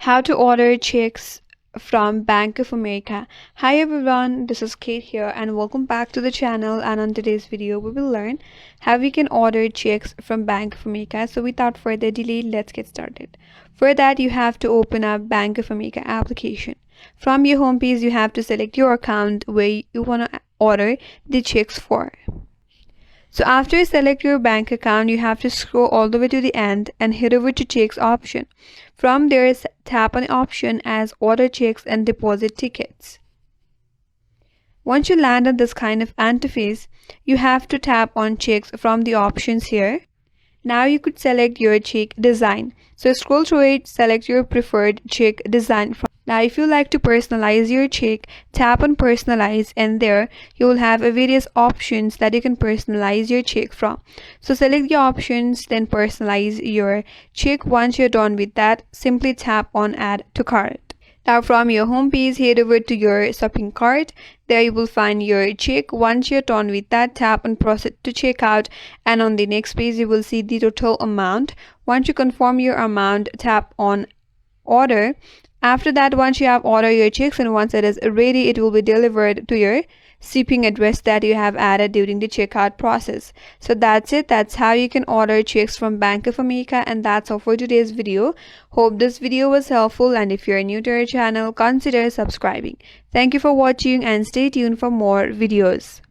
How to order checks from Bank of America. Hi everyone, this is Kate here and welcome back to the channel, and on today's video we will learn how we can order checks from Bank of America. So without further delay, let's get started. For that, you have to open up Bank of America application. From your home page, you have to select your account where you want to order the checks for. So after you select your bank account, you have to scroll all the way to the end and head over to checks option. From there, tap on the option as order checks and deposit tickets. Once you land on this kind of interface, you have to tap on checks from the options here. Now you could select your check design. So scroll through it, select your preferred check design. Now if you like to personalize your check, tap on personalize, and there you will have various options that you can personalize your check from. So select the options, then personalize your check. Once you're done with that, simply tap on add to cart. Now from your home page, head over to your shopping cart. There you will find your check. Once you're done with that, tap on proceed to checkout, and on the next page you will see the total amount. Once you confirm your amount, tap on order. After that, once you have ordered your checks and once it is ready, it will be delivered to your shipping address that you have added during the checkout process. So that's it. That's how you can order checks from Bank of America, and that's all for today's video. Hope this video was helpful, and if you're new to our channel, consider subscribing. Thank you for watching and stay tuned for more videos.